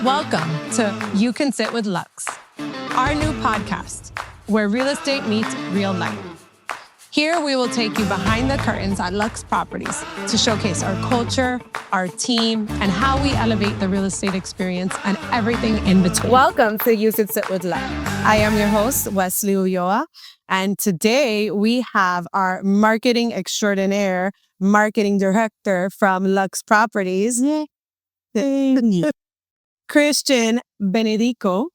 Welcome to You Can Sit with Lux, our new podcast where real estate meets real life. Here we will take you behind the curtains at LUXE Properties to showcase our culture, our team, and how we elevate the real estate experience and everything in between. Welcome to You Can Sit with Lux. I am your host, Wesley Ulloa, and today we have our marketing extraordinaire, marketing director from LUXE Properties, Christian Benedico,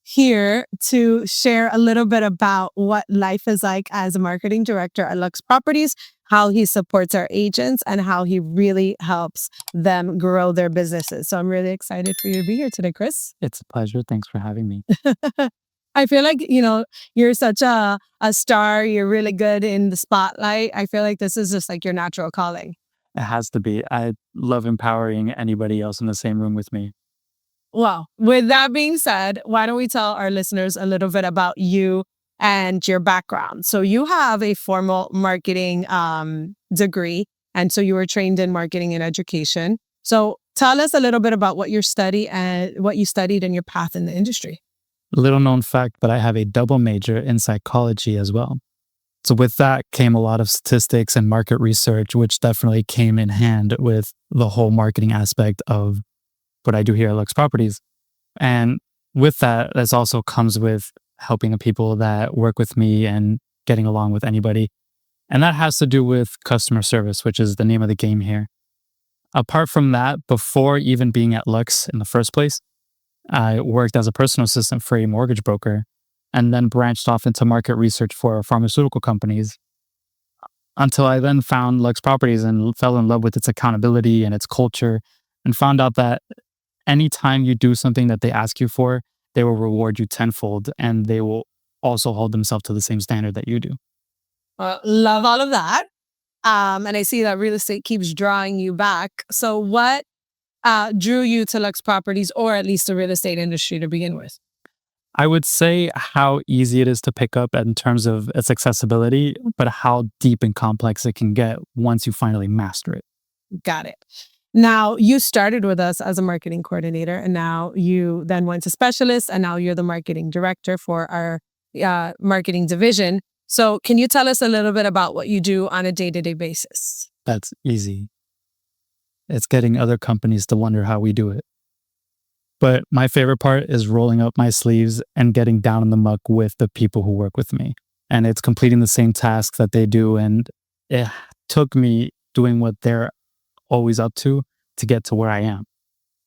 here to share a little bit about what life is like as a marketing director at LUXE Properties, how he supports our agents, and how he really helps them grow their businesses. So I'm really excited for you to be here today, Chris. It's a pleasure. Thanks for having me. I feel like, you're such a star. You're really good in the spotlight. I feel like this is just like your natural calling. It has to be. I love empowering anybody else in the same room with me. Well, with that being said, why don't we tell our listeners a little bit about you and your background? So you have a formal marketing degree, and so you were trained in marketing and education. So tell us a little bit about what you studied and your path in the industry. Little known fact, but I have a double major in psychology as well. So with that came a lot of statistics and market research, which definitely came in hand with the whole marketing aspect of what I do here at LUXE Properties. And with that, this also comes with helping the people that work with me and getting along with anybody. And that has to do with customer service, which is the name of the game here. Apart from that, before even being at LUXE in the first place, I worked as a personal assistant for a mortgage broker and then branched off into market research for pharmaceutical companies until I then found LUXE Properties and fell in love with its accountability and its culture and found out that anytime you do something that they ask you for, they will reward you tenfold, and they will also hold themselves to the same standard that you do. Love all of that. And I see that real estate keeps drawing you back. So what drew you to LUXE Properties, or at least the real estate industry to begin with? I would say how easy it is to pick up in terms of its accessibility, but how deep and complex it can get once you finally master it. Got it. Now, you started with us as a marketing coordinator, and now you then went to specialist, and now you're the marketing director for our marketing division. So can you tell us a little bit about what you do on a day-to-day basis? That's easy. It's getting other companies to wonder how we do it. But my favorite part is rolling up my sleeves and getting down in the muck with the people who work with me. And it's completing the same tasks that they do. And it took me doing what they're always up to get to where I am.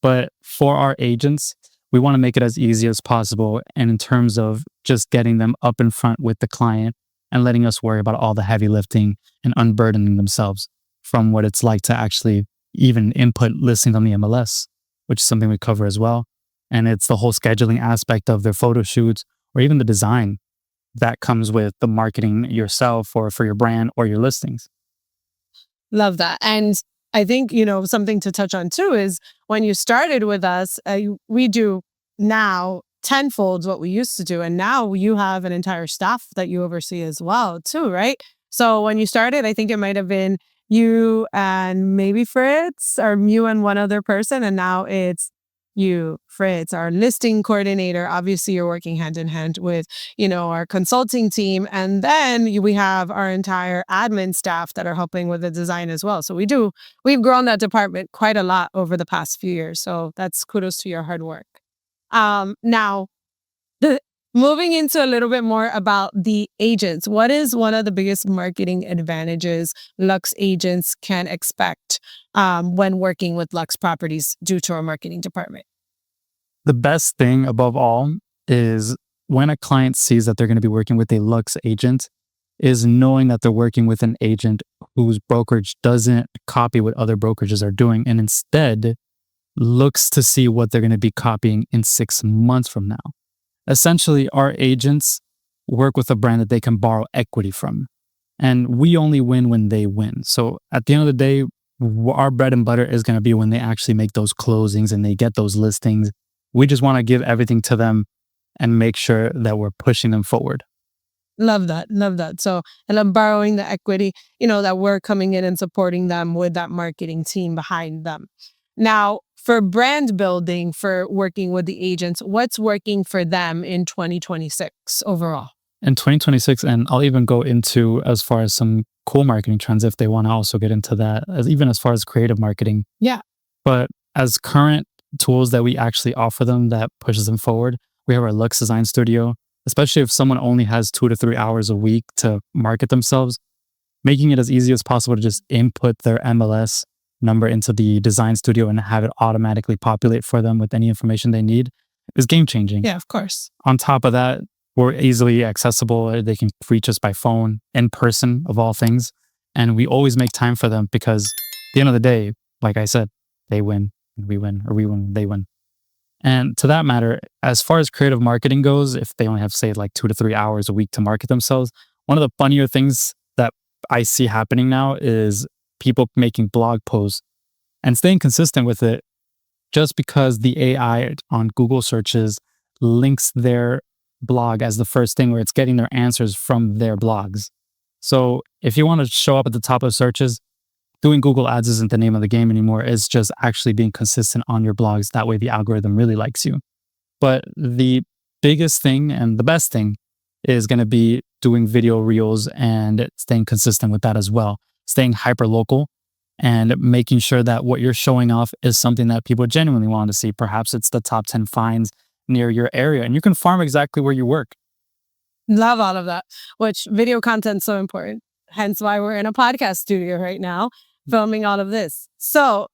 But for our agents, we want to make it as easy as possible. And in terms of just getting them up in front with the client and letting us worry about all the heavy lifting and unburdening themselves from what it's like to actually even input listings on the MLS, which is something we cover as well. And it's the whole scheduling aspect of their photo shoots or even the design that comes with the marketing yourself or for your brand or your listings. Love that. And I think, something to touch on too is when you started with us, we do now tenfold what we used to do. And now you have an entire staff that you oversee as well too, right? So when you started, I think it might have been you and maybe Fritz, or you and one other person. And now it's you, Fritz, our listing coordinator. Obviously, you're working hand in hand with, our consulting team. And then we have our entire admin staff that are helping with the design as well. So we've grown that department quite a lot over the past few years. So that's kudos to your hard work. Now, moving into a little bit more about the agents, what is one of the biggest marketing advantages LUXE agents can expect when working with LUXE Properties due to our marketing department? The best thing above all is when a client sees that they're going to be working with a LUXE agent, is knowing that they're working with an agent whose brokerage doesn't copy what other brokerages are doing and instead looks to see what they're going to be copying in 6 months from now. Essentially, our agents work with a brand that they can borrow equity from. And we only win when they win. So at the end of the day, our bread and butter is going to be when they actually make those closings and they get those listings. We just want to give everything to them and make sure that we're pushing them forward. Love that. Love that. So, and I'm borrowing the equity, that we're coming in and supporting them with that marketing team behind them. Now, for brand building, for working with the agents, what's working for them in 2026 overall? In 2026, and I'll even go into as far as some cool marketing trends if they want to also get into that, even as far as creative marketing. Yeah. But as current tools that we actually offer them that pushes them forward, we have our LUXE Design Studio, especially if someone only has 2 to 3 hours a week to market themselves, making it as easy as possible to just input their MLS number into the design studio and have it automatically populate for them with any information they need is game changing. Yeah, of course. On top of that, we're easily accessible. They can reach us by phone, in person, of all things. And we always make time for them because at the end of the day, like I said, they win, we win, or we win, they win. And to that matter, as far as creative marketing goes, if they only have, say, like 2 to 3 hours a week to market themselves, one of the funnier things that I see happening now is people making blog posts and staying consistent with it just because the AI on Google searches links their blog as the first thing where it's getting their answers from their blogs. So if you want to show up at the top of searches, doing Google ads isn't the name of the game anymore. It's just actually being consistent on your blogs. That way the algorithm really likes you. But the biggest thing and the best thing is going to be doing video reels and staying consistent with that as well. Staying hyper local and making sure that what you're showing off is something that people genuinely want to see. Perhaps it's the top 10 finds near your area and you can farm exactly where you work. Love all of that, which video content's so important. Hence why we're in a podcast studio right now, filming all of this. So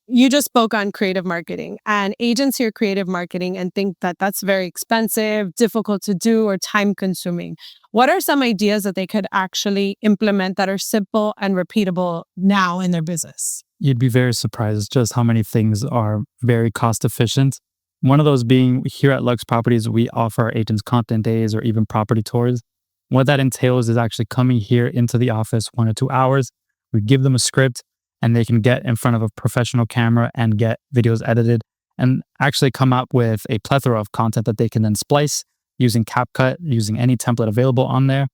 you just spoke on creative marketing, and agents hear creative marketing and think that that's very expensive, difficult to do, or time consuming. What are some ideas that they could actually implement that are simple and repeatable now in their business? You'd be very surprised just how many things are very cost efficient. One of those being here at LUXE Properties, we offer our agents content days or even property tours. What that entails is actually coming here into the office 1 or 2 hours. We give them a script and they can get in front of a professional camera and get videos edited and actually come up with a plethora of content that they can then splice using CapCut, using any template available on there,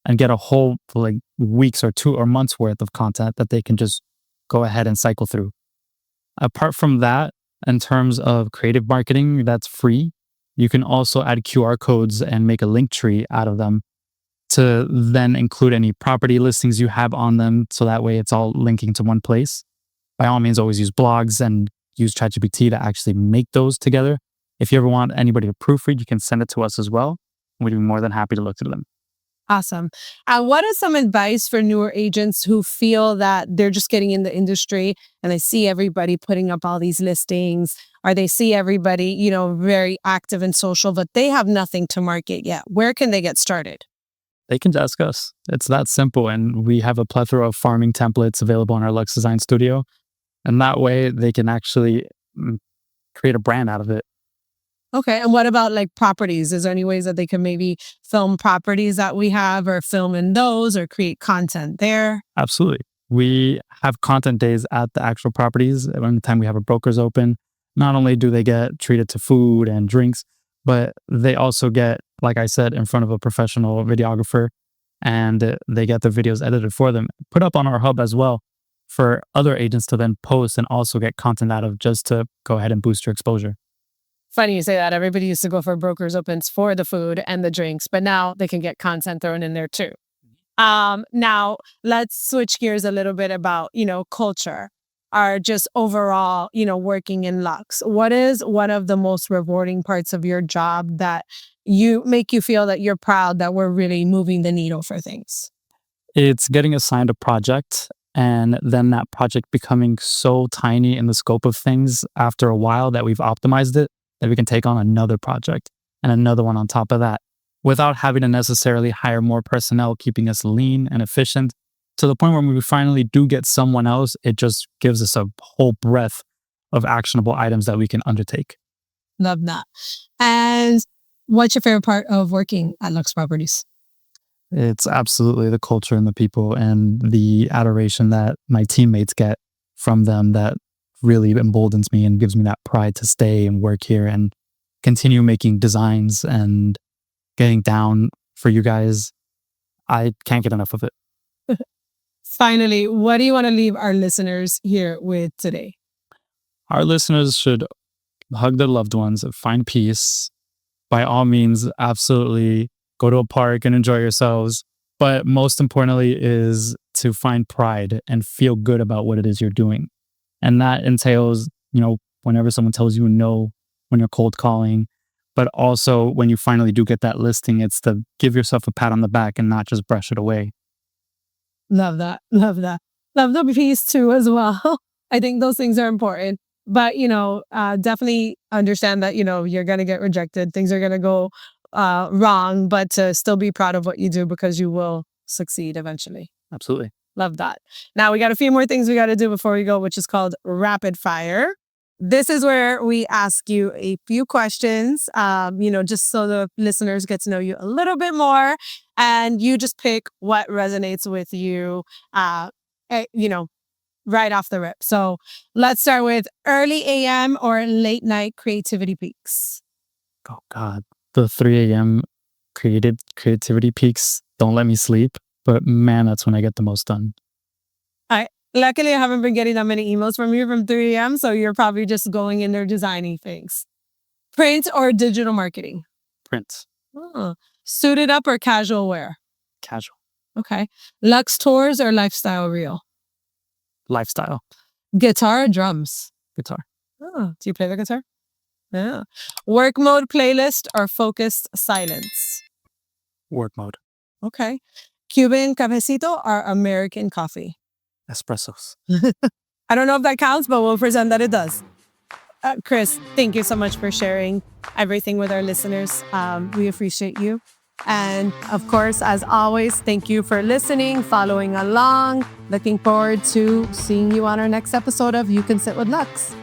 and get a whole like weeks or 2 or months worth of content that they can just go ahead and cycle through. Apart from that, in terms of creative marketing, that's free. You can also add QR codes and make a link tree out of them to then include any property listings you have on them. So that way it's all linking to one place. By all means, always use blogs and use ChatGPT to actually make those together. If you ever want anybody to proofread, you can send it to us as well. We'd be more than happy to look through them. Awesome. And what is some advice for newer agents who feel that they're just getting in the industry and they see everybody putting up all these listings, or they see everybody, very active in social, but they have nothing to market yet? Where can they get started? They can ask us. It's that simple. And we have a plethora of farming templates available in our LUXE Design Studio. And that way they can actually create a brand out of it. Okay. And what about like properties? Is there any ways that they can maybe film properties that we have, or film in those, or create content there? Absolutely. We have content days at the actual properties. Every time we have our brokers open, not only do they get treated to food and drinks, but they also get, like I said, in front of a professional videographer, and they get their videos edited for them, put up on our hub as well for other agents to then post and also get content out of, just to go ahead and boost your exposure. Funny you say that. Everybody used to go for brokers opens for the food and the drinks, but now they can get content thrown in there too. Now let's switch gears a little bit about, culture, or just overall, working in LUXE. What is one of the most rewarding parts of your job that make you feel that you're proud that we're really moving the needle for things? It's getting assigned a project and then that project becoming so tiny in the scope of things after a while that we've optimized it, that we can take on another project and another one on top of that without having to necessarily hire more personnel, keeping us lean and efficient, to the point where when we finally do get someone else, it just gives us a whole breadth of actionable items that we can undertake. Love that. And what's your favorite part of working at LUXE Properties? It's absolutely the culture and the people and the adoration that my teammates get from them that really emboldens me and gives me that pride to stay and work here and continue making designs and getting down for you guys. I can't get enough of it. Finally, what do you want to leave our listeners here with today? our listeners should hug their loved ones, find peace. By all means, absolutely go to a park and enjoy yourselves. But most importantly is to find pride and feel good about what it is you're doing. And that entails, whenever someone tells you no, when you're cold calling, but also when you finally do get that listing, it's to give yourself a pat on the back and not just brush it away. Love that. Love that. Love the peace too as well. I think those things are important. But, definitely understand that, you're going to get rejected. Things are going to go wrong, but to still be proud of what you do because you will succeed eventually. Absolutely. Love that. Now we got a few more things we got to do before we go, which is called rapid fire. This is where we ask you a few questions, just so the listeners get to know you a little bit more. And you just pick what resonates with you, right off the rip. So let's start with early AM or late night creativity peaks. Oh, God. The 3 a.m. creativity peaks don't let me sleep. But man, that's when I get the most done. Luckily, I haven't been getting that many emails from you from 3 a.m. So you're probably just going in there designing things. Print or digital marketing? Print. Oh. Suited up or casual wear? Casual. Okay. Luxe tours or lifestyle reel? Lifestyle. Guitar or drums? Guitar. Oh, do you play the guitar? Yeah. Work mode playlist or focused silence? Work mode. Okay. Cuban cafecito or American coffee? Espressos. I don't know if that counts, but we'll pretend that it does. Chris, thank you so much for sharing everything with our listeners. We appreciate you. And of course, as always, thank you for listening, following along. Looking forward to seeing you on our next episode of You Can Sit with Lux.